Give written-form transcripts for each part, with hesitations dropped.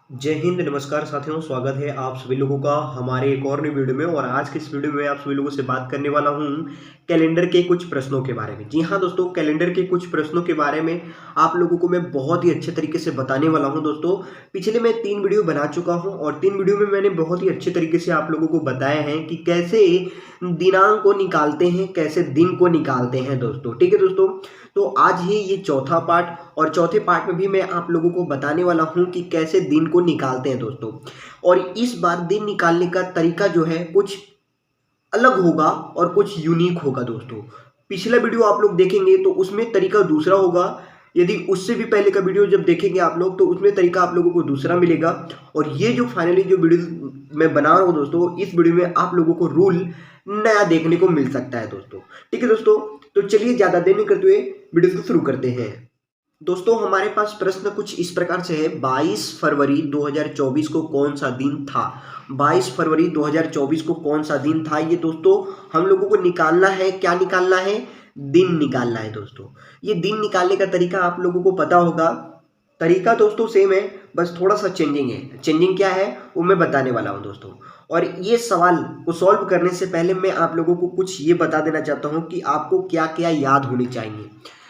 जय हिंद, नमस्कार साथियों। स्वागत है आप सभी लोगों का हमारे एक और नई वीडियो में। और आज के इस वीडियो में आप सभी लोगों से बात करने वाला हूं कैलेंडर के कुछ प्रश्नों के बारे में। जी हां दोस्तों, कैलेंडर के कुछ प्रश्नों के बारे में आप लोगों को मैं बहुत ही अच्छे तरीके से बताने वाला हूं। दोस्तों, पिछले मैं 3 वीडियो बना चुका हूं और 3 वीडियो में मैंने बहुत ही अच्छे तरीके से आप लोगों को बताया है कि कैसे दिनांक को निकालते हैं, कैसे दिन को निकालते हैं दोस्तों। ठीक है दोस्तों, तो आज ही ये चौथा पार्ट और चौथे पार्ट में भी मैं आप लोगों को बताने वाला हूं कि कैसे दिन को निकालते हैं दोस्तों। और इस बार दिन निकालने का तरीका जो है कुछ अलग होगा और कुछ यूनिक होगा दोस्तों। पिछला वीडियो आप लोग देखेंगे तो उसमें तरीका दूसरा होगा। यदि उससे भी पहले का वीडियो जब देखेंगे आप लोग तो उसमें तरीका आप लोगों को दूसरा मिलेगा। और ये जो फाइनली जो वीडियो मैं बना रहा हूँ दोस्तों, इस वीडियो में आप लोगों को रूल नया देखने को मिल सकता है दोस्तों। ठीक है दोस्तों, तो चलिए ज़्यादा देर नहीं करते हुए वीडियो को शुरू करते हैं। दोस्तों, हमारे पास प्रश्न कुछ इस प्रकार से है, 22 फरवरी 2024 को कौन सा दिन था। 22 फरवरी 2024 को कौन सा दिन था, ये दोस्तों हम लोगों को निकालना है। क्या निकालना है? दिन निकालना है दोस्तों। ये दिन निकालने का तरीका आप लोगों को पता होगा। तरीका दोस्तों सेम है, बस थोड़ा सा चेंजिंग है। चेंजिंग क्या है वो मैं बताने वाला हूँ दोस्तों। और ये सवाल को सॉल्व करने से पहले मैं आप लोगों को कुछ ये बता देना चाहता हूँ कि आपको क्या क्या याद होनी चाहिए।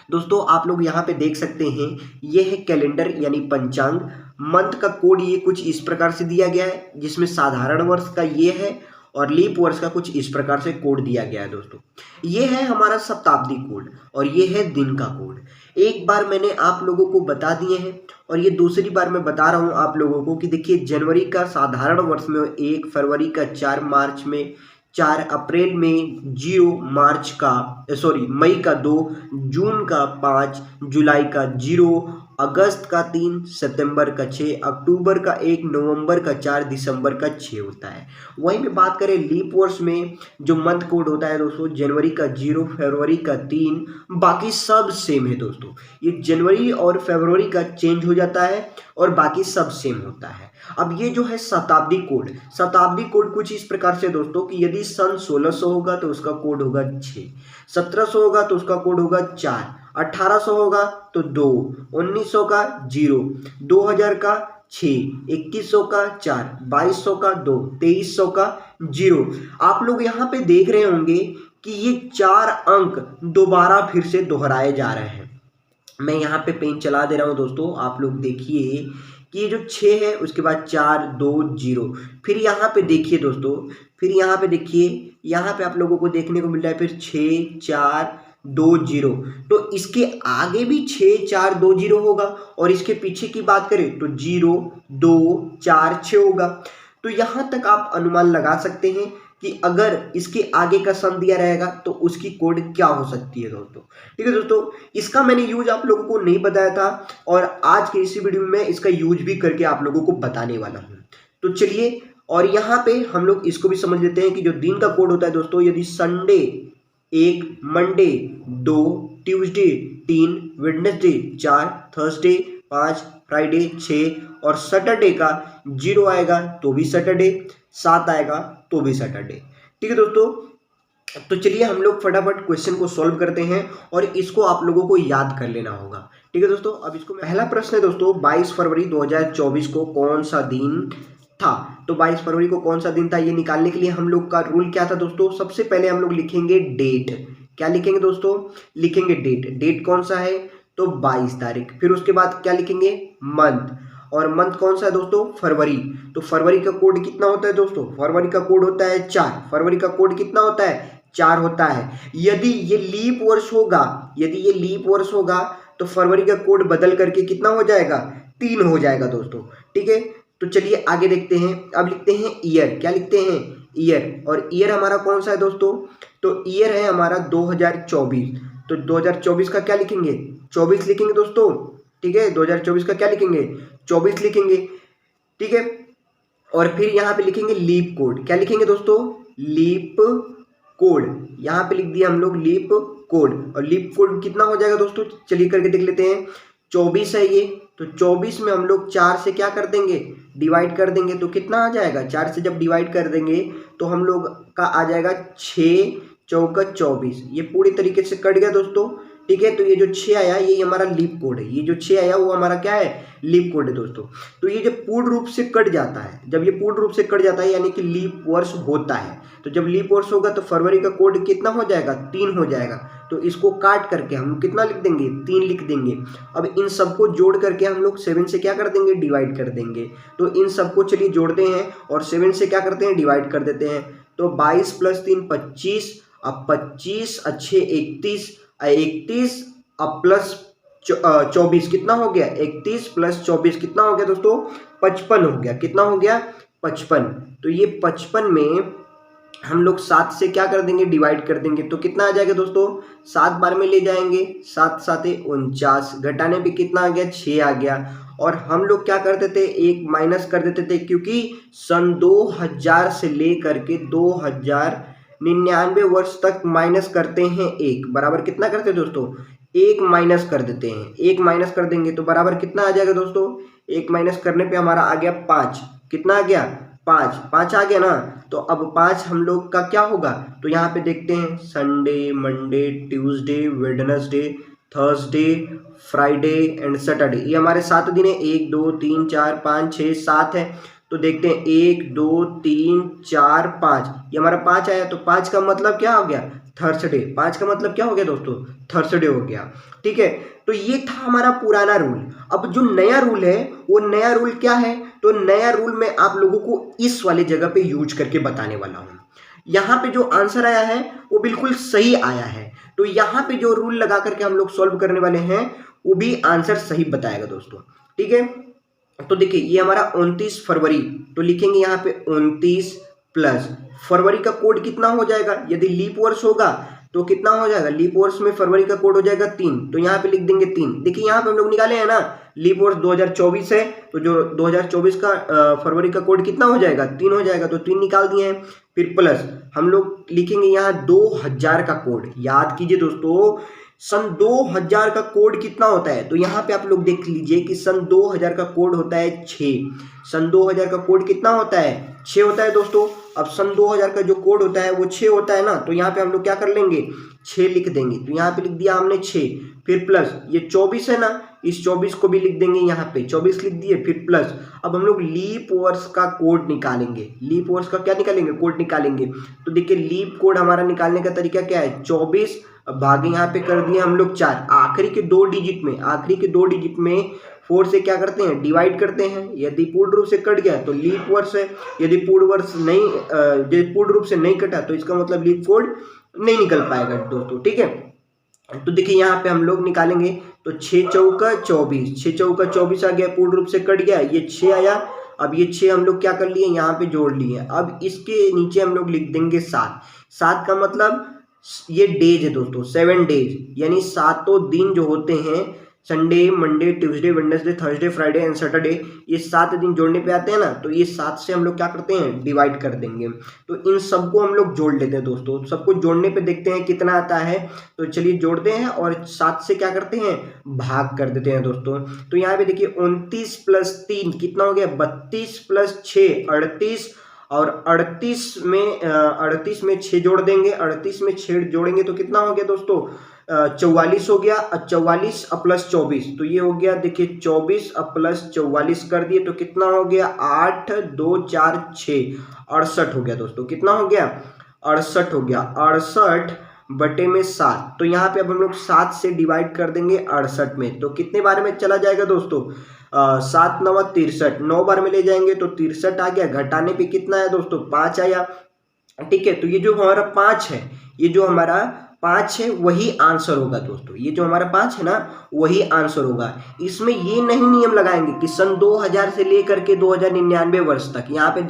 दोस्तों, आप लोग यहाँ पे देख सकते हैं, ये है कैलेंडर यानी पंचांग। मंथ का कोड ये कुछ इस प्रकार से दिया गया है, जिसमें साधारण वर्ष का ये है और लीप वर्ष का कुछ इस प्रकार से कोड दिया गया है दोस्तों। ये है हमारा शताब्दी कोड और ये है दिन का कोड। एक बार मैंने आप लोगों को बता दिए हैं और ये दूसरी बार मैं बता रहा हूँ आप लोगों को कि देखिए, जनवरी का साधारण वर्ष में 1, फरवरी का 4, मार्च में 4, अप्रैल में 0, मई का 2, जून का 5, जुलाई का 0, अगस्त का 3, सितंबर का 6, अक्टूबर का 1, नवंबर का 4, दिसंबर का 6 होता है। वहीं पे बात करें लीप वर्ष में, जो मंथ कोड होता है दोस्तों, जनवरी का 0, फरवरी का 3, बाकी सब सेम है दोस्तों। ये जनवरी और फरवरी का चेंज हो जाता है और बाकी सब सेम होता है। अब ये जो है शताब्दी कोड कुछ इस प्रकार से दोस्तों कि यदि सन 1600 होगा तो उसका कोड होगा 6, 1700 होगा तो उसका कोड होगा 4, 1800 होगा तो 2, 1900 का 0, 2000 का 6, 2100 का 4, 2200 का 2, 2300 का 0। आप लोग यहाँ पे देख रहे होंगे कि ये 4 अंक दोबारा फिर से दोहराए जा रहे हैं। मैं यहाँ पे पेन चला दे रहा हूँ दोस्तों, आप लोग देखिए कि ये जो 6 है उसके बाद 4, 2, 0। फिर यहाँ पे देखिए दोस्तों, फिर यहाँ पे देखिए, यहाँ पे आप लोगों को देखने को मिल रहा है फिर 6, 4, 2, 0। तो इसके आगे भी 6, 4, 2, 0 होगा और इसके पीछे की बात करें तो 0, 2, 4, 6 होगा। तो यहाँ तक आप अनुमान लगा सकते हैं कि अगर इसके आगे का सम दिया रहेगा तो उसकी कोड क्या हो सकती है दोस्तों। ठीक है दोस्तों, इसका मैंने यूज आप लोगों को नहीं बताया था और आज के इसी वीडियो में मैं इसका यूज भी करके आप लोगों को बताने वाला हूँ। तो चलिए, और यहाँ पे हम लोग इसको भी समझ लेते हैं कि जो दिन का कोड होता है दोस्तों, यदि Sunday 1, Monday 2, Tuesday 3, Wednesday 4, Thursday 5, Friday 6 और सैटरडे का 0 आएगा तो भी सैटरडे, 7 आएगा तो भी सैटरडे। ठीक है दोस्तों, तो चलिए हम लोग फटाफट क्वेश्चन को सॉल्व करते हैं और इसको आप लोगों को याद कर लेना होगा। ठीक है दोस्तों, अब इसको पहला प्रश्न है दोस्तों, 22 फरवरी 2024 को कौन सा दिन था। तो 22 फरवरी को कौन सा दिन था, ये निकालने के लिए हम लोग का रूल क्या था दोस्तों। सबसे पहले हम लोग लिखेंगे डेट। क्या लिखेंगे दोस्तों? लिखेंगे डेट। डेट कौन सा है तो 22 तारीख। फिर उसके बाद क्या लिखेंगे? मंथ। और मंथ कौन सा है दोस्तों? फरवरी। तो फरवरी का कोड कितना होता है दोस्तों? फरवरी का कोड होता है 4। फरवरी का कोड कितना होता है? 4 होता है। यदि ये लीप वर्ष होगा तो फरवरी का कोड बदल करके कितना हो जाएगा? 3 हो जाएगा दोस्तों। ठीक है, तो चलिए आगे देखते हैं। अब लिखते हैं ईयर। क्या लिखते हैं? ईयर। और ईयर हमारा कौन सा है दोस्तों? तो ईयर है हमारा 2024। तो 2024 का क्या लिखेंगे? 24 लिखेंगे दोस्तों। ठीक है, 2024 का क्या लिखेंगे? 24 लिखेंगे। ठीक है, और फिर यहाँ पे लिखेंगे लीप कोड। क्या लिखेंगे दोस्तों? Leap code. यहाँ पे लिख दिया हम लोग लीप कोड। और लीप कोड कितना हो जाएगा दोस्तों? चलिए करके देख लेते हैं। 24 है ये, तो 24 में हम लोग 4 से क्या कर देंगे? डिवाइड कर देंगे। तो कितना आ जाएगा? 4 से जब डिवाइड कर देंगे तो हम लोग का आ जाएगा 6 चौका 24। ये पूरी तरीके से कट गया दोस्तों। ठीक है। तो ये जो 6 आया ये हमारा लीप कोड है, ये जो 6 आया वो हमारा क्या है, लीप कोड है दोस्तों। तो ये जब पूर्ण रूप से कट जाता है, जब ये पूर्ण रूप से कट जाता है यानी कि लीप वर्ष होता है, तो जब लीप वर्ष होगा तो फरवरी का कोड कितना हो जाएगा, 3 हो जाएगा। तो इसको काट करके हम कितना लिख देंगे, 3 लिख देंगे। अब इन सबको जोड़ करके हम लोग 7 से क्या कर देंगे, डिवाइड कर देंगे। तो इन सबको चलिए जोड़ते हैं और 7 से क्या करते हैं, डिवाइड कर देते हैं। तो 22 + 3 25, अब 25 अच्छे 31, 31 अब प्लस 24 कितना हो गया, 31 + 24 कितना हो गया दोस्तों, 55 हो गया। कितना हो गया, 55। तो ये 55 में हम लोग 7 से क्या कर देंगे, डिवाइड कर देंगे। तो कितना आ जाएगा दोस्तों, 7 बार में ले जाएंगे, 7 7 49, घटाने पे कितना आ गया, 6 आ गया। और हम लोग क्या करते थे, एक माइनस कर देते थे, क्योंकि सन 2000 से लेकर के 2099 वर्ष तक माइनस करते हैं एक, बराबर कितना करते हैं दोस्तों, एक माइनस कर देते हैं। एक माइनस कर देंगे तो बराबर कितना आ जाएगा दोस्तों, एक माइनस करने पे हमारा आ गया 5। कितना आ गया, 5 5 आ गया ना। तो अब 5 हम लोग का क्या होगा, तो यहाँ पे देखते हैं Sunday, Monday, Tuesday, Wednesday, Thursday, Friday and Saturday, ये हमारे 7 दिन है। 1 2 3 4 5 6 7 है। तो देखते हैं 1 2 3 4 5, ये हमारा 5 आया। तो 5 का मतलब क्या हो गया, थर्सडे। 5 का मतलब क्या हो गया दोस्तों, थर्सडे हो गया। ठीक है। तो ये था हमारा पुराना रूल। अब जो नया रूल है वो नया रूल क्या है, तो नया रूल मैं आप लोगों को इस वाले जगह पे यूज करके बताने वाला हूं। यहाँ पे जो आंसर आया है वो बिल्कुल सही आया है। तो यहाँ पे जो रूल लगा करके हम लोग सॉल्व करने वाले हैं वो भी आंसर सही बताएगा दोस्तों। ठीक है। तो देखिए ये हमारा 29 फरवरी, तो लिखेंगे यहाँ पे 29 प्लस फरवरी का कोड कितना हो जाएगा, यदि लीप वर्ष होगा तो कितना हो जाएगा, लीप वर्ष में फरवरी का कोड हो जाएगा 3। तो यहाँ पे लिख देंगे 3। देखिए यहाँ पे हम लोग निकाले हैं ना, लीप वर्ष 2024 है, तो जो 2024 का फरवरी का कोड कितना हो जाएगा, 3 हो जाएगा। तो 3 निकाल दिए हैं। फिर प्लस हम लोग लिखेंगे यहाँ 2000 का कोड। याद कीजिए दोस्तों, सन 2000 का कोड कितना होता है, तो यहाँ पे आप लोग देख लीजिए कि सन 2000 का कोड होता है 6। सन 2000 का कोड कितना होता है, 6 होता है दोस्तों। अब सन 2000 का जो कोड होता है वो 6 होता है ना, तो यहाँ पे हम लोग क्या कर लेंगे, 6 लिख देंगे। तो यहाँ पे लिख दिया हमने 6, फिर प्लस ये 24 है ना, इस 24 को भी लिख देंगे, यहाँ पे 24 लिख दिए, फिर प्लस। अब हम लोग लीप वर्ष का कोड निकालेंगे। लीप वर्ष का क्या निकालेंगे, कोड निकालेंगे। तो देखिए लीप कोड हमारा निकालने का तरीका क्या है, 24 भागे यहाँ पे कर दिए हम लोग 4, आखिरी के 2 डिजिट में, आखिरी के 2 डिजिट में 4 से क्या करते हैं, डिवाइड करते हैं। यदि पूर्ण रूप से कट गया तो लीप वर्ष है, यदि पूर्ण रूप से नहीं कटा तो इसका मतलब लीप कोड नहीं निकल पाएगा दोस्तों। ठीक है। तो देखिए यहाँ पे हम लोग निकालेंगे, तो 6 चौका 24, 6 चौका 24 आ गया, पूर्ण रूप से कट गया, ये 6 आया। अब ये 6 हम लोग क्या कर लिए, यहाँ पे जोड़ लिए। अब इसके नीचे हम लोग लिख देंगे 7। 7 का मतलब ये डेज है दोस्तों, 7 डेज, यानी 7 दिन जो होते हैं, Sunday, Monday, Tuesday, Wednesday, Thursday, Friday and Saturday, ये 7 दिन जोड़ने पे आते हैं ना, तो ये 7 से हम लोग क्या करते हैं, डिवाइड कर देंगे। तो इन सबको हम लोग जोड़ लेते हैं दोस्तों। सबको जोड़ने पे देखते हैं कितना आता है। तो चलिए जोड़ते हैं और 7 से क्या करते हैं, भाग कर देते हैं दोस्तों। तो यहाँ पे देखिए 29 + 3 कितना हो गया, 32 + 6 38, और 38 में 6 जोड़ देंगे। 38 में 6 जोड़ेंगे तो कितना हो गया दोस्तों, 44 हो गया। 44 + 24, तो ये हो गया, देखिए 24 + 44 कर दिए तो कितना हो गया, 8 2 4 6 68 हो गया दोस्तों। कितना हो गया, 68 हो गया। 68 बटे में 7, तो यहाँ पे अब हम लोग 7 से डिवाइड कर देंगे 68 में, तो कितने बार में चला जाएगा दोस्तों, 7 9 63, 9 बार में ले जाएंगे तो 63 आ गया। घटाने पे कितना है दोस्तों, 5 आया। ठीक है। तो ये जो हमारा 5 है, ये जो हमारा 5 है वही आंसर होगा दोस्तों। ये जो हमारा 5 है ना वही आंसर होगा। इसमें ये नहीं नियम लगाएंगे कि सन 2000 से लेकर के 2099 वर्ष तक, यहाँ पे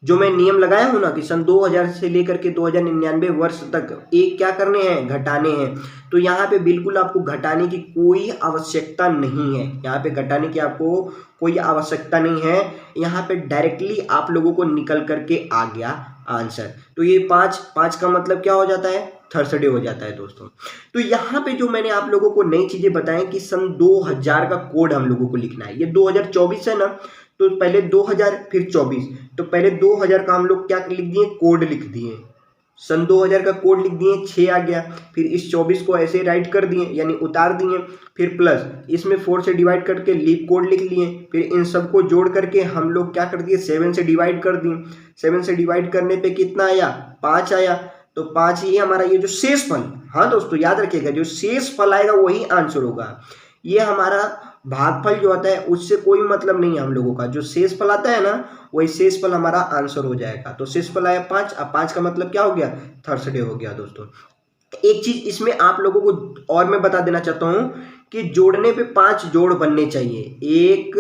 जो मैं नियम लगाया हूँ ना कि सन 2000 से लेकर के 2099 वर्ष तक एक क्या करने हैं, घटाने हैं। तो यहाँ पे बिल्कुल आपको घटाने की कोई आवश्यकता नहीं है। यहाँ पे घटाने की आपको कोई आवश्यकता नहीं है। यहाँ पे डायरेक्टली आप लोगों को निकल करके आ गया आंसर। तो ये 5 का मतलब क्या हो जाता है, थर्सडे हो जाता है दोस्तों। तो यहाँ पे जो मैंने आप लोगों को नई चीजें बताएं कि सन 2000 का कोड हम लोगों को लिखना है। ये 2024 है ना, तो पहले 2000 फिर 24, तो पहले 2000 का हम लोग क्या लिख दिए, कोड लिख दिए। सन 2000 का कोड लिख दिए, 6 आ गया। फिर इस 24 को ऐसे राइट कर दिए यानी उतार दिए, फिर प्लस इसमें 4 से डिवाइड करके लीप कोड लिख लिए। फिर इन सबको जोड़ करके हम लोग क्या कर दिए, 7 से डिवाइड कर दिए। 7 से डिवाइड करने पे कितना आया, 5 आया। तो 5 ही हमारा ये जो शेष फल, हाँ दोस्तों याद रखिएगा, जो शेष फल आएगा वही आंसर होगा। ये हमारा भागफल जो आता है उससे कोई मतलब नहीं है हम लोगों का, जो शेष फल आता है ना वही शेष फल हमारा आंसर हो जाएगा। तो शेष फल आया 5। अब 5 का मतलब क्या हो गया, थर्सडे हो गया दोस्तों। एक चीज इसमें आप लोगों को और मैं बता देना चाहता हूं कि जोड़ने पे 5 जोड़ बनने चाहिए, 1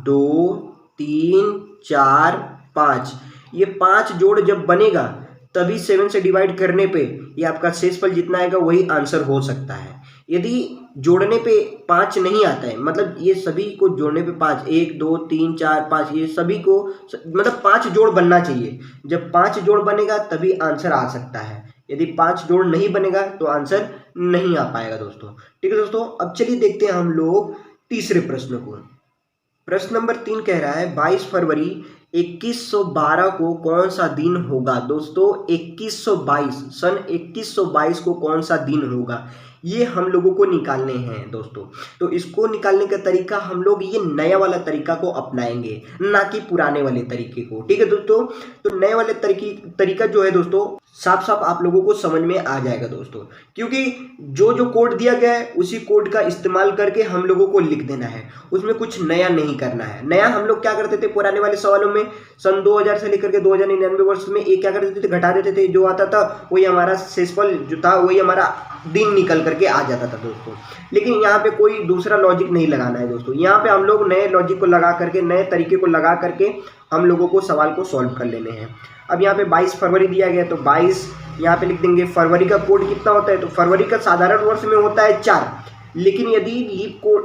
2 3 4 5। ये 5 जोड़ जब बनेगा तभी 7 से डिवाइड करने पे ये आपका शेषफल जितना आएगा वही आंसर हो सकता है। यदि जोड़ने पे 5 नहीं आता है, मतलब ये सभी को जोड़ने पे 5, 1 2 3 4 5, ये सभी को मतलब 5 जोड़ बनना चाहिए। जब 5 जोड़ बनेगा तभी आंसर आ सकता है। यदि 5 जोड़ नहीं बनेगा तो आंसर नहीं आ पाएगा दोस्तों। ठीक है दोस्तों, अब चलिए देखते हैं हम लोग तीसरे प्रश्न को। प्रश्न नंबर 3 कह रहा है 22 फरवरी 2112 को कौन सा दिन होगा। दोस्तों 2122, सन 2122 को कौन सा दिन होगा, ये हम लोगों को निकालने हैं दोस्तों। तो इसको निकालने का तरीका हम लोग ये नया वाला तरीका को अपनाएंगे, ना कि पुराने वाले तरीके को। ठीक है दोस्तों, तो नए वाले तरीका जो है दोस्तों साफ साफ आप लोगों को समझ में आ जाएगा दोस्तों, क्योंकि जो जो कोड दिया गया है उसी कोड का इस्तेमाल करके हम लोगों को लिख देना है, उसमें कुछ नया नहीं करना है। नया हम लोग क्या करते थे पुराने वाले सवालों में, सन 2000 से लेकर के 2099 वर्ष में एक क्या कर देते थे, घटा देते थे, जो आता था वही हमारा शेषफल जो था वही हमारा दिन निकल करके आ जाता था दोस्तों। लेकिन यहाँ पे कोई दूसरा लॉजिक नहीं लगाना है दोस्तों, यहाँ पे हम लोग नए लॉजिक को लगा करके, नए तरीके को लगा करके हम लोगों को सवाल को सॉल्व कर लेने हैं। अब यहाँ पे 22 फरवरी दिया गया तो 22 यहाँ पे लिख देंगे। फरवरी का कोड कितना होता है, तो फरवरी का साधारण वर्ष में होता है 4, लेकिन यदि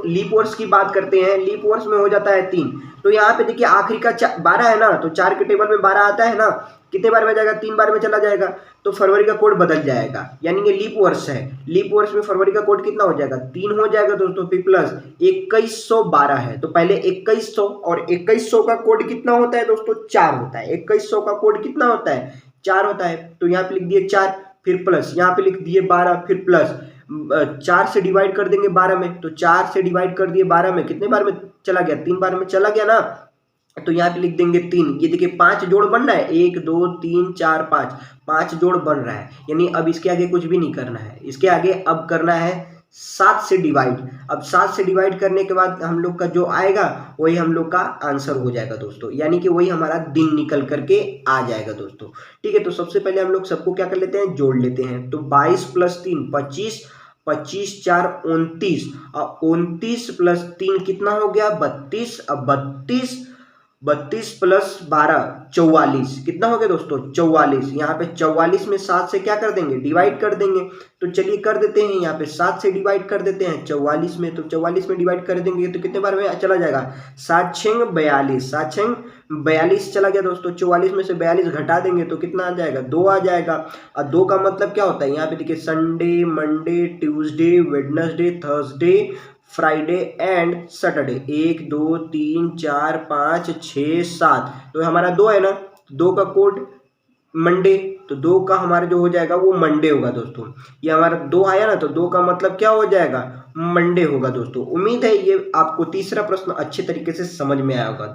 लीप वर्ष की बात करते हैं, लीप वर्ष में हो जाता है 3। तो यहाँ पे देखिए आखिरी का 12 है ना, तो 4 के टेबल में 12 आता है ना, कितने बार में जाएगा, 3 बार में चला जाएगा, तो फरवरी का कोड बदल जाएगा, यानी ये लीप वर्ष है। लीप वर्ष में फरवरी का कोड कितना हो जाएगा, 3 हो जाएगा दोस्तों। फिर प्लस 2112 है, तो पहले 2100, और 2100 का कोड कितना होता है दोस्तों, 4 होता है। 2100 का कोड कितना होता है, 4 होता है। तो यहाँ पे लिख दिए 4, फिर प्लस यहाँ पे लिख दिए 12, फिर प्लस 4 से डिवाइड कर देंगे 12 में, तो 4 से डिवाइड कर दिए 12 में, कितने बार में चला गया, 3 बार में चला गया ना, तो यहाँ पे लिख देंगे 3। ये देखिए 5 जोड़ बन रहा है, 1 2 3 4 5, 5 जोड़ बन रहा है, यानी अब इसके आगे कुछ भी नहीं करना है। इसके आगे अब करना है 7 से डिवाइड। अब 7 से डिवाइड करने के बाद हम लोग का जो आएगा वही हम लोग का आंसर हो जाएगा दोस्तों, यानी कि वही हमारा दिन निकल करके आ जाएगा दोस्तों। ठीक है, तो सबसे पहले हम लोग सबको क्या कर लेते हैं, जोड़ लेते हैं। तो 22 प्लस 3 25, 25 4 29, और 29 प्लस 3 कितना हो गया, 32। अब 32 प्लस 12 44, कितना हो गया दोस्तों, 44। यहाँ पे 44 में 7 से क्या कर देंगे, डिवाइड कर देंगे। तो चलिए कर देते हैं, यहाँ पे 7 से डिवाइड कर देते हैं 44 में, तो 44 में डिवाइड कर देंगे तो कितने बार में चला जाएगा, 7 6 42, 7 6 42 चला गया दोस्तों। 44 में से 42 घटा देंगे तो कितना आ जाएगा, 2 आ जाएगा। और 2 का मतलब क्या होता है, यहाँ पे देखिए Sunday, Monday, Tuesday, Wednesday, Thursday, Friday and Saturday, 1 2 3 4 5 6 7, तो हमारा 2 है ना, 2 का कोड मंडे, तो 2 का हमारा जो हो जाएगा वो मंडे होगा दोस्तों। ये हमारा 2 आया ना, तो 2 का मतलब क्या हो जाएगा, मंडे होगा दोस्तों। उम्मीद है ये आपको तीसरा प्रश्न अच्छे तरीके से समझ में आया होगा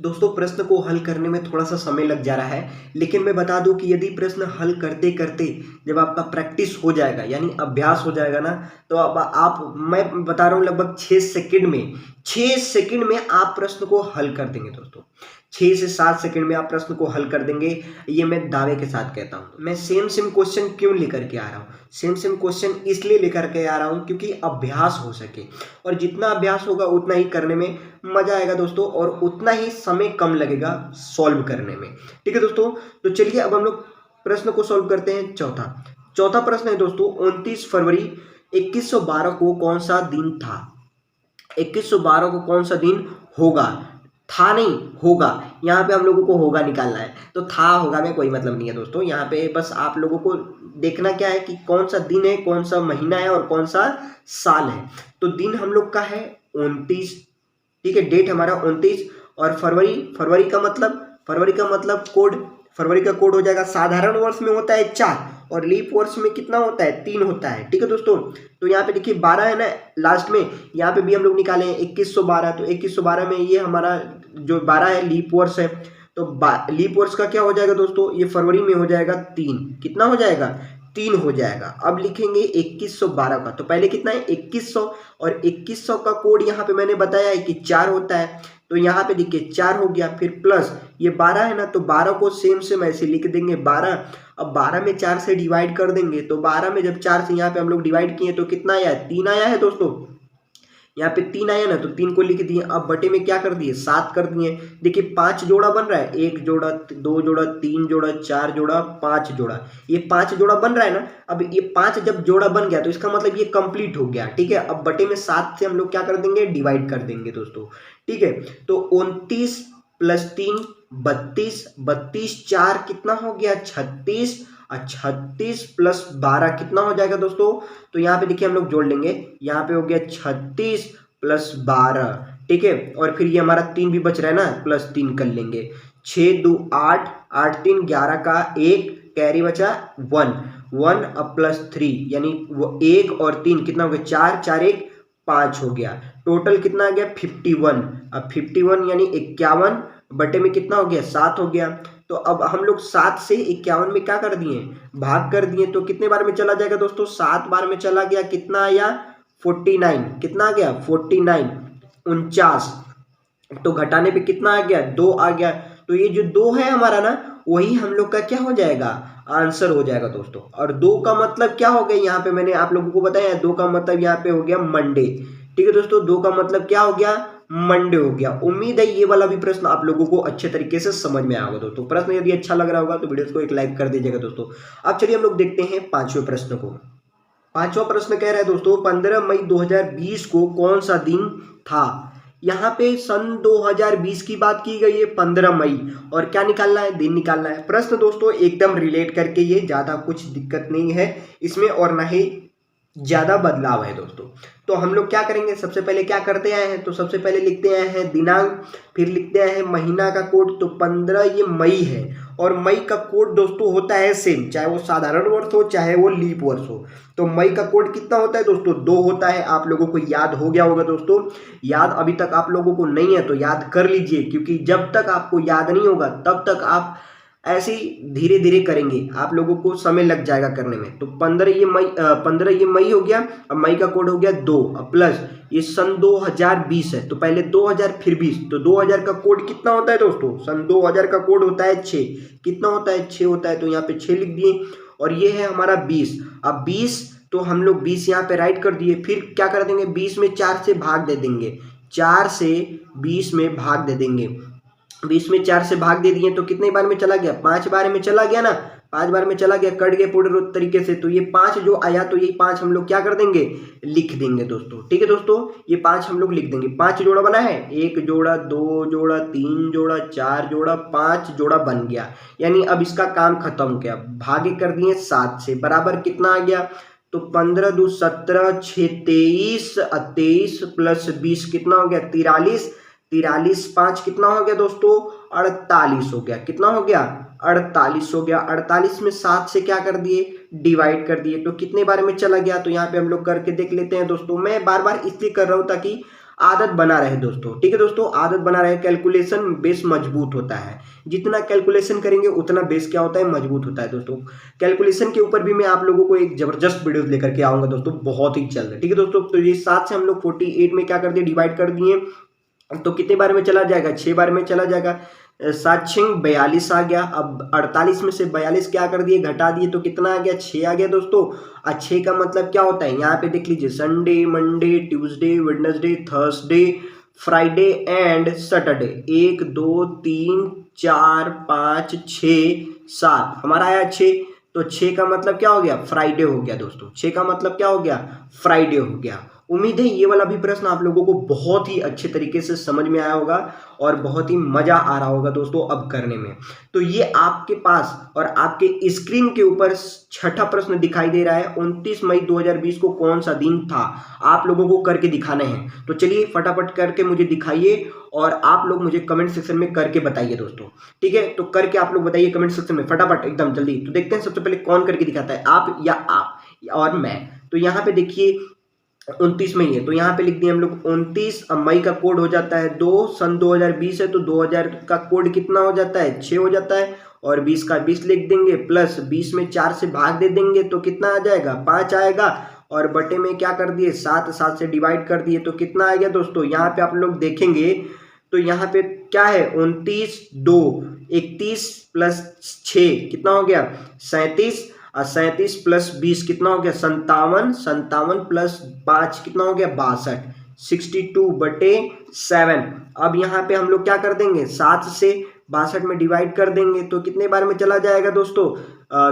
दोस्तों प्रश्न को हल करने में थोड़ा सा समय लग जा रहा है, लेकिन मैं बता दूं कि यदि प्रश्न हल करते करते जब आपका प्रैक्टिस हो जाएगा यानी अभ्यास हो जाएगा ना, तो अब मैं बता रहा हूं लगभग 6 सेकंड में आप प्रश्न को हल कर देंगे दोस्तों। 6 से 7 सेकंड में आप प्रश्न को हल कर देंगे, ये मैं दावे के साथ कहता हूं। मैं सेम क्वेश्चन क्यों लेकर के आ रहा हूं, सेम क्वेश्चन इसलिए लेकर के आ रहा हूं क्योंकि अभ्यास हो सके, और जितना अभ्यास होगा उतना ही करने में मजा आएगा दोस्तों, और उतना ही समय कम लगेगा सॉल्व करने में। ठीक है दोस्तों, तो चलिए अब हम लोग प्रश्न को सॉल्व करते हैं। चौथा प्रश्न है दोस्तों, 29 फरवरी 2112 को कौन सा दिन था। 2112 को कौन सा दिन होगा, था नहीं होगा, यहाँ पे हम लोगों को होगा निकालना है। तो था होगा में कोई मतलब नहीं है दोस्तों, यहाँ पे बस आप लोगों को देखना क्या है कि कौन सा दिन है, कौन सा महीना है और कौन सा साल है। तो दिन हम लोग का है 29, ठीक है, डेट हमारा 29, और फरवरी का मतलब कोड फरवरी का कोड हो जाएगा, साधारण वर्ष में होता है 4 और लीप वर्ष में कितना होता है 3 होता है। ठीक है दोस्तों, तो यहाँ पे देखिए 12 है ना लास्ट में, यहाँ पे भी हम लोग निकाले हैं 2112, तो 2112 में ये हमारा जो 12 है लीप वर्ष है, तो लीप वर्ष का क्या हो जाएगा दोस्तों, ये फरवरी में हो जाएगा 3, कितना हो जाएगा 3 हो जाएगा। अब लिखेंगे 2112 का, तो पहले कितना है 2100 और 2100 का कोड यहाँ पे मैंने बताया है कि 4 होता है, तो यहाँ पे देखिए 4 हो गया, फिर प्लस ये 12 है ना, तो 12 को सेम ऐसे लिख देंगे 12। अब 12 में 4 से डिवाइड कर देंगे, तो 12 में जब 4 से यहाँ पे हम लोग डिवाइड किए तो कितना आया है 3 आया है दोस्तों, यहाँ पे 3 आया ना, तो 3 को लिख दिए। अब बटे में क्या कर दिए 7 कर दिए। देखिए 5 जोड़ा बन रहा है, 1 जोड़ा 2 जोड़ा 3 जोड़ा 4 जोड़ा 5 जोड़ा, ये 5 जोड़ा बन रहा है ना। अब ये 5 जब जोड़ा बन गया तो इसका मतलब ये कंप्लीट हो गया। ठीक है, अब बटे में 7 से हम लोग क्या कर देंगे डिवाइड कर देंगे दोस्तों। ठीक है, तो 29 + 3 32, 32 4 कितना हो गया 36, 36 + 12 कितना हो जाएगा दोस्तों, तो यहाँ पे देखिए हम लोग जोड़ लेंगे, यहाँ पे हो गया 36 + 12। ठीक है, और फिर ये हमारा 3 भी बच रहा है ना, +3 कर लेंगे, 6 2 8, 8 3 11 का 1 कैरी बचा 1, 1 अब +3 यानी 1 और 3 कितना हो गया 4, 4 1 5 हो गया, टोटल कितना आ गया 51। अब 51 यानी 51 बटे में कितना हो गया 7 हो गया। तो अब हम लोग 7 से 51 में क्या कर दिए भाग कर दिए, तो कितने बार में चला जाएगा दोस्तों 7 बार में चला गया, कितना आया 49, कितना आ गया 49, 49, तो घटाने पे कितना आ गया 2 आ गया। तो ये जो 2 है हमारा ना, वही हम लोग का क्या हो जाएगा आंसर हो जाएगा दोस्तों। और 2 का मतलब क्या हो गया, यहाँ पे मैंने आप लोगों को बताया 2 का मतलब यहाँ पे हो गया मंडे। ठीक है दोस्तों, 2 का मतलब क्या हो गया मंडे हो गया। उम्मीद है ये वाला भी प्रश्न आप लोगों को अच्छे तरीके से समझ में आएगा दोस्तों। प्रश्न यदि अच्छा लग रहा होगा तो वीडियो को एक लाइक कर दीजिएगा दोस्तों। अब चलिए हम लोग देखते हैं 5वें प्रश्न को। 5वां प्रश्न कह रहा है दोस्तों 15 मई 2020 को कौन सा दिन था। यहाँ पे सन 2020 की बात की गई है 15 मई, और क्या निकालना है दिन निकालना है। प्रश्न दोस्तों एकदम रिलेट करके, ये ज़्यादा कुछ दिक्कत नहीं है इसमें और ना ही ज़्यादा बदलाव है दोस्तों। तो हम लोग क्या करेंगे, सबसे पहले क्या करते आए हैं, तो सबसे पहले लिखते आए हैं दिनांक, फिर लिखते आए हैं महीना का कोड, तो 15 ये मई है, और मई का कोड दोस्तों होता है सेम, चाहे वो साधारण वर्ष हो चाहे वो लीप वर्ष हो। तो मई का कोड कितना होता है दोस्तों 2 होता है। आप लोगों को याद हो गया होगा दोस्तों, याद अभी तक आप लोगों को नहीं है तो याद कर लीजिए, क्योंकि जब तक आपको याद नहीं होगा तब तक आप ऐसे ही धीरे धीरे करेंगे, आप लोगों को समय लग जाएगा करने में। तो 15 ये मई हो गया, अब मई का कोड हो गया 2, अब प्लस ये सन 2020 है, तो पहले 2000 फिर 20, तो 2000 का कोड कितना होता है दोस्तों, सन 2000 का कोड होता है 6, कितना होता है 6 होता है, तो यहाँ पे 6 लिख दिए। और ये है हमारा 20, अब 20 तो हम लोग 20 यहाँ पे राइट कर दिए, फिर क्या कर देंगे 20 में 4 से भाग दे देंगे, 4 से 20 में भाग दे देंगे, 20 में 4 से भाग दे दिए तो कितने बार में चला गया 5 बार में चला गया ना, 5 बार में चला गया, कट गए पूरे तरीके से। तो ये 5 जो आया तो ये 5 हम लोग क्या कर देंगे लिख देंगे दोस्तों। ठीक है दोस्तों, ये 5 हम लोग लिख देंगे। 5 जोड़ा बना है, 1 जोड़ा 2 जोड़ा 3 जोड़ा 4 जोड़ा 5 जोड़ा बन गया, यानी अब इसका काम खत्म हो गया। भागे कर दिए 7 से, बराबर कितना आ गया, तो 15 2 17 6 23, 23 प्लस 20 कितना हो गया 43, 43 5 कितना हो गया दोस्तों 48 हो गया, कितना हो गया 48 हो गया। 48 में 7 से क्या कर दिए डिवाइड कर दिए, तो कितने बार में चला गया, तो यहाँ पे हम लोग करके देख लेते हैं दोस्तों। मैं बार बार इसलिए कर रहा हूँ ताकि आदत बना रहे दोस्तों। ठीक है दोस्तों, आदत बना रहे, कैलकुलेशन बेस मजबूत होता है, जितना कैलकुलेशन करेंगे उतना बेस क्या होता है मजबूत होता है दोस्तों। कैलकुलेशन के ऊपर भी मैं आप लोगों को एक जबरदस्त वीडियो लेकर के आऊंगा दोस्तों, बहुत ही जल्द। ठीक है दोस्तों, तो ये 7 से हम लोग 48 में क्या कर दिए डिवाइड कर दिए, तो कितने बार में चला जाएगा 6 बार में चला जाएगा, 7 6 42 आ गया। अब 48 में से 42 क्या कर दिए घटा दिए, तो कितना आ गया 6 आ गया दोस्तों। 6 का मतलब क्या होता है, यहाँ पे देख लीजिए Sunday Monday Tuesday Wednesday Thursday Friday and Saturday, 1 2 3 4 5 6 7 हमारा आया 6, तो 6 का मतलब क्या हो गया फ्राइडे हो गया दोस्तों। 6 का मतलब क्या हो गया फ्राइडे हो गया। उम्मीद है ये वाला भी प्रश्न आप लोगों को बहुत ही अच्छे तरीके से समझ में आया होगा और बहुत ही मजा आ रहा होगा दोस्तों अब करने में। तो ये आपके पास और आपके स्क्रीन के ऊपर छठा प्रश्न दिखाई दे रहा है, 29 मई 2020 को कौन सा दिन था, आप लोगों को करके दिखाना है। तो चलिए फटाफट करके मुझे दिखाइए और आप लोग मुझे कमेंट सेक्शन में करके बताइए दोस्तों, ठीक है। तो करके आप लोग बताइए कमेंट सेक्शन में फटाफट एकदम जल्दी। तो देखते हैं सबसे पहले कौन करके दिखाता है, आप या आप और मैं। तो यहाँ पे देखिए 29 मई है, तो यहाँ पे लिख दिए हम लोग 29। मई का कोड हो जाता है 2, सन 2020 है तो 2000 का कोड कितना हो जाता है, 6 हो जाता है। और 20 का 20 लिख देंगे, प्लस 20 में 4 से भाग दे देंगे तो कितना आ जाएगा, 5 आएगा। और बटे में क्या कर दिए, 7, 7 से डिवाइड कर दिए तो कितना आ गया दोस्तों। यहाँ पे आप लोग देखेंगे तो यहाँ पे क्या है, 29, 2, 31 प्लस 6 कितना हो गया, 37। 37 प्लस 20 कितना हो गया, 57। 57 प्लस 5 कितना हो गया, 62। 62/7। अब यहाँ पे हम लोग क्या कर देंगे, 7 से 62 में डिवाइड कर देंगे तो कितने बार में चला जाएगा दोस्तों,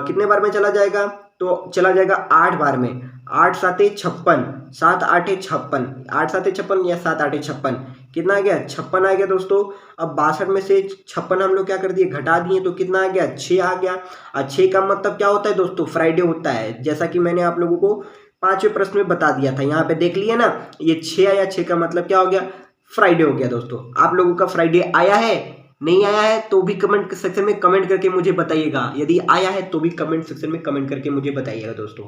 कितने बार में चला जाएगा, तो चला जाएगा 8 बार में। 8 7 56, 7 8 56, 8 7 56 या 7 8 56 कितना आ गया, 56 आ गया दोस्तों। अब 62 में से 56 हम लोग क्या कर दिए, घटा दिए तो कितना आ गया, 6 आ गया। और 6 का मतलब क्या होता है दोस्तों, फ्राइडे होता है, जैसा कि मैंने आप लोगों को 5वें प्रश्न में बता दिया था। यहाँ पे देख लिया ना, ये 6 आया, 6 का मतलब क्या हो गया, फ्राइडे हो गया दोस्तों। आप लोगों का फ्राइडे आया है, नहीं आया है तो भी कमेंट सेक्शन में कमेंट करके मुझे बताइएगा। यदि आया है तो भी कमेंट सेक्शन में कमेंट करके मुझे बताइएगा दोस्तों।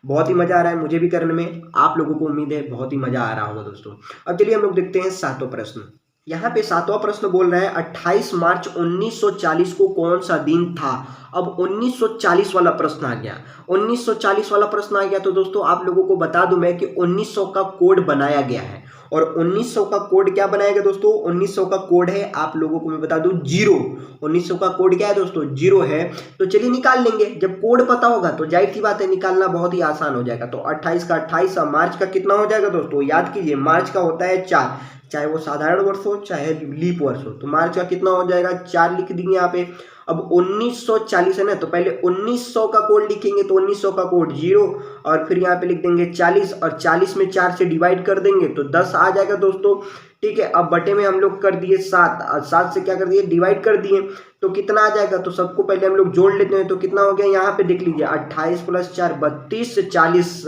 बहुत ही मजा आ रहा है मुझे भी करने में, आप लोगों को उम्मीद है बहुत ही मजा आ रहा होगा दोस्तों। अब चलिए हम लोग देखते हैं 7वां प्रश्न। यहाँ पे 7वां प्रश्न बोल रहा है 28 मार्च 1940 को कौन सा दिन था। अब 1940 वाला प्रश्न आ गया, 1940 वाला प्रश्न आ गया तो दोस्तों आप लोगों को बता दूं मैं कि 1900 का कोड बनाया गया है। और 1900 का कोड क्या बनाया गया दोस्तों, 1900 का कोड है, आप लोगों को मैं बता दूं 0। 1900 का कोड क्या है दोस्तों, 0 है। तो चलिए निकाल लेंगे, जब कोड पता होगा तो जाहिर सी बात है निकालना बहुत ही आसान हो जाएगा। तो 28 का 28, मार्च का कितना हो जाएगा दोस्तों, याद कीजिए मार्च का होता है 4, चाहे वो साधारण वर्ष हो चाहे लीप वर्ष हो। तो मार्च का कितना हो जाएगा, 4 लिख देंगे यहाँ पे। अब 1940 है ना, तो पहले 1900 का कोड लिखेंगे तो 1900 का कोड 0 और फिर यहाँ पे लिख देंगे 40 और 40 में 4 से डिवाइड कर देंगे तो 10 आ जाएगा दोस्तों, ठीक है। अब बटे में हम लोग कर दिए 7 और 7 से क्या कर दिए, डिवाइड कर दिए तो कितना आ जाएगा। तो सबको पहले हम लोग जोड़ लेते हैं तो कितना हो गया, यहाँ पे देख लीजिए 28 प्लस 4 32, 40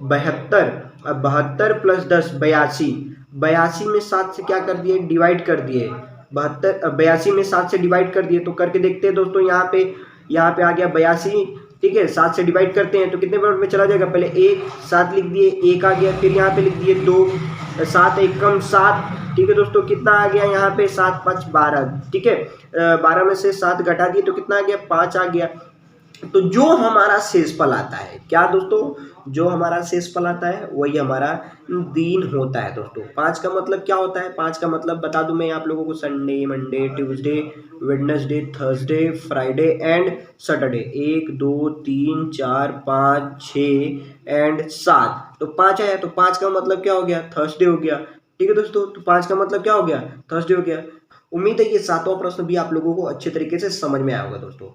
72, 72 प्लस 10 82, 82 में 7 से क्या कर दिए, डिवाइड कर दिए। 82 में 7 से डिवाइड कर दिए तो करके देखते हैं दोस्तों। यहाँ पे आ गया 82, ठीक है। 7 से डिवाइड करते हैं तो कितने बार में चला जाएगा, पहले 1 7 लिख दिए, 1 आ गया, फिर यहाँ पे लिख दिए 2, 7 1 कम 7, ठीक है दोस्तों। कितना आ गया यहाँ पे, 7 5 12, ठीक है। 12 में से 7 घटा दिए तो कितना आ गया, 5 आ गया। तो जो हमारा शेषफल आता है, क्या दोस्तों, जो हमारा शेषफल आता है वही हमारा दिन होता है दोस्तों। 5 का मतलब क्या होता है, 5 का मतलब बता दूं मैं आप लोगों को, Sunday Monday Tuesday Wednesday Thursday Friday and Saturday. 1 2 3 4 5 6 and 7, तो 5 आया। तो 5 का मतलब क्या हो गया, थर्सडे हो गया, ठीक है दोस्तों। तो 5 का मतलब क्या हो गया, थर्सडे हो गया। उम्मीद है ये 7वां प्रश्न भी आप लोगों को अच्छे तरीके से समझ में आया होगा दोस्तों।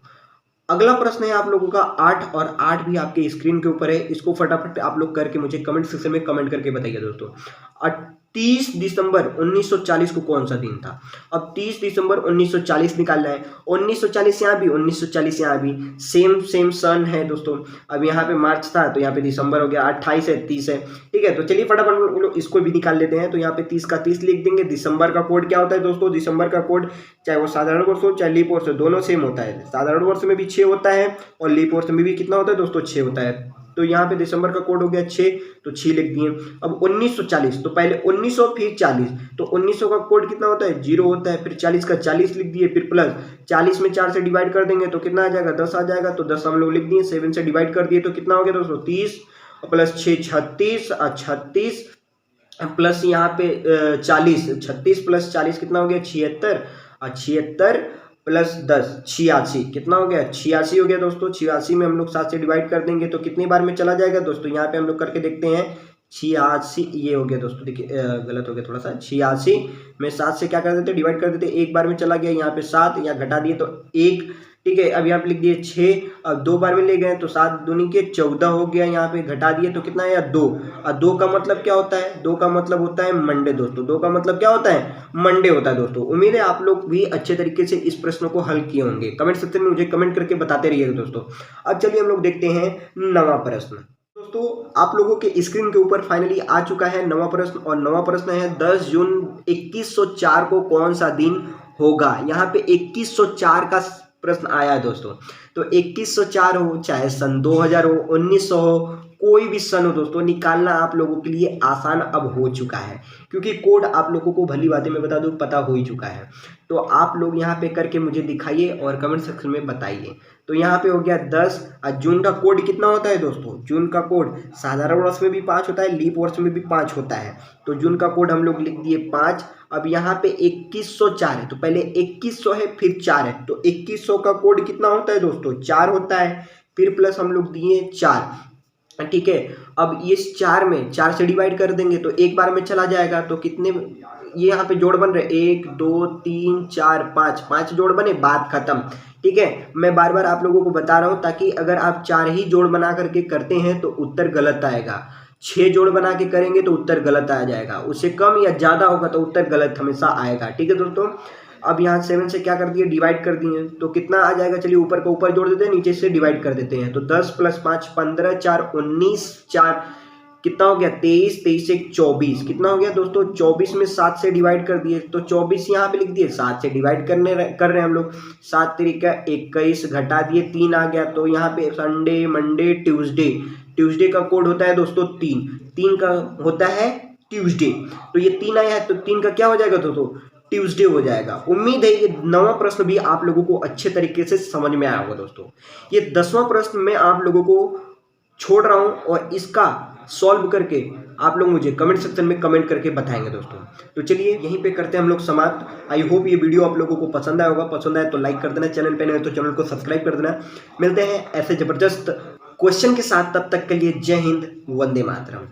अगला प्रश्न है आप लोगों का 8 और 8 भी आपके स्क्रीन के ऊपर है, इसको फटाफट आप लोग करके मुझे कमेंट सेक्शन में कमेंट करके बताइए दोस्तों। 30 दिसंबर 1940 को कौन सा दिन था। अब 30 दिसंबर 1940 निकालना है, 1940 यहाँ भी 1940 यहाँ भी सेम सन है दोस्तों। अब यहाँ पे मार्च था तो यहाँ पे दिसंबर हो गया, 28 है 30 है, ठीक है। तो चलिए फटाफट इसको भी निकाल लेते हैं। तो यहाँ पे 30 का 30 लिख देंगे। दिसंबर का कोड क्या होता है दोस्तों, दिसंबर का कोड चाहे वो साधारण वर्ष हो चाहे लीप वर्ष हो, दोनों सेम होता है। साधारण वर्ष में भी 6 होता है और लीप वर्ष में भी कितना होता है दोस्तों, 6 होता है। तो यहाँ पे दिसंबर का कोड हो गया 6, तो 6 लिख दिए। अब 1940, तो पहले 1900 फिर 40, तो 1900 का कोड कितना होता है, 0 होता है। फिर 40 का 40 लिख दिए, फिर प्लस 40 में 4 से डिवाइड कर देंगे तो कितना आ जाएगा, 10 आ जाएगा। तो 10 हम लोग लिख दिए, 7 से डिवाइड कर दिए तो कितना हो गया दोस्तों, 30 प्लस 6 36 और 36 प्लस यहाँ पे 40, 36 प्लस 40 कितना हो गया, 76 और 76 प्लस 10 86, कितना हो गया, 86 हो गया दोस्तों। 86 में हम लोग 7 से डिवाइड कर देंगे तो कितनी बार में चला जाएगा दोस्तों, यहाँ पे हम लोग करके देखते हैं। 86, ये हो गया दोस्तों, देखिए गलत हो गया थोड़ा सा, 86 में 7 से क्या कर देते, डिवाइड कर देते, एक बार में चला गया, यहाँ पे 7, यहाँ घटा दिए तो 1, ठीक है। अब यहाँ पे लिख दिए 6, अब 2 बार में ले गए तो 7 दूनी के 14 हो गया, यहाँ पे घटा दिए तो कितना है 2, और 2 का मतलब क्या होता है, 2 का मतलब होता है मंडे दोस्तों, 2 का मतलब क्या होता है, मंडे होता है दोस्तों। उम्मीद है आप लोग भी अच्छे तरीके से इस प्रश्न को हल किए होंगे। कमेंट सेक्शन में मुझे कमेंट करके बताते रहिएगा दोस्तों। अब चलिए हम लोग देखते हैं नवा प्रश्न। दोस्तों आप लोगों के स्क्रीन के ऊपर फाइनली आ चुका है नवा प्रश्न, और नवा प्रश्न है 10 जून 2104 को कौन सा दिन होगा। यहाँ पे 2104 का प्रश्न आया है दोस्तों, तो 2104 हो, चाहे सन 2000 हो, 1900 हो, कोई भी सन हो दोस्तों, निकालना आप लोगों के लिए आसान अब हो चुका है, क्योंकि कोड आप लोगों को भली बातें मैं बता दूं पता हो ही चुका है। तो आप लोग यहाँ पे करके मुझे दिखाइए और कमेंट सेक्शन में बताइए। तो यहाँ पे हो गया 10, और जून का कोड कितना होता है दोस्तों, जून का कोड साधारण वर्ष में भी 5 होता है, लीप वर्ष में भी 5 होता है। तो जून का कोड हम लोग लिख दिए 5। अब यहाँ पे 2104 है, तो पहले 2100 है फिर 4 है, तो 2100 का कोड कितना होता है दोस्तों, 4 होता है, फिर प्लस हम लोग दिए 4, ठीक है। अब इस 4 में 4 से डिवाइड कर देंगे तो एक बार में चला जाएगा, तो कितने ये यहाँ पे जोड़ बन रहे, 1 2 3 4 5 जोड़ बने, बात खत्म, ठीक है। मैं बार बार आप लोगों को बता रहा हूँ ताकि अगर आप 4 ही जोड़ बना करके करते हैं तो उत्तर गलत आएगा, 6 जोड़ बना के करेंगे तो उत्तर गलत आ जाएगा, उससे कम या ज़्यादा होगा तो उत्तर गलत हमेशा आएगा, ठीक है दोस्तों। अब यहाँ 7 से क्या कर दिए, डिवाइड कर दिए, तो कितना आ जाएगा, चलिए ऊपर को ऊपर जोड़ देते हैं, नीचे से डिवाइड कर देते हैं। तो 10 + 5 15, 4 19, 4 कितना हो गया 23, 23 से 24 कितना हो गया दोस्तों, 24 में 7 से डिवाइड कर दिए, तो 24 यहाँ पे लिख दिए, 7 से डिवाइड कर रहे हैं हम लोग, 7 तरीका 21, घटा दिए 3 आ गया। तो यहाँ पे संडे मंडे ट्यूसडे का कोड होता है दोस्तों 3 का होता है ट्यूसडे, तो ये 3 आया है तो 3 का क्या हो जाएगा दोस्तों, ट्यूसडे हो जाएगा। उम्मीद है ये 9वां प्रश्न भी आप लोगों को अच्छे तरीके से समझ में आया होगा दोस्तों। ये 10वां प्रश्न मैं आप लोगों को छोड़ रहा हूं और इसका सॉल्व करके आप लोग मुझे कमेंट सेक्शन में कमेंट करके बताएंगे दोस्तों। तो चलिए यहीं पे करते हैं हम लोग समाप्त। आई होप ये वीडियो आप लोगों को पसंद आया होगा, पसंद आए तो लाइक कर देना, चैनल पे नए तो चैनल को सब्सक्राइब कर देना। मिलते हैं ऐसे जबरदस्त क्वेश्चन के साथ, तब तक के लिए जय हिंद, वंदे मातरम।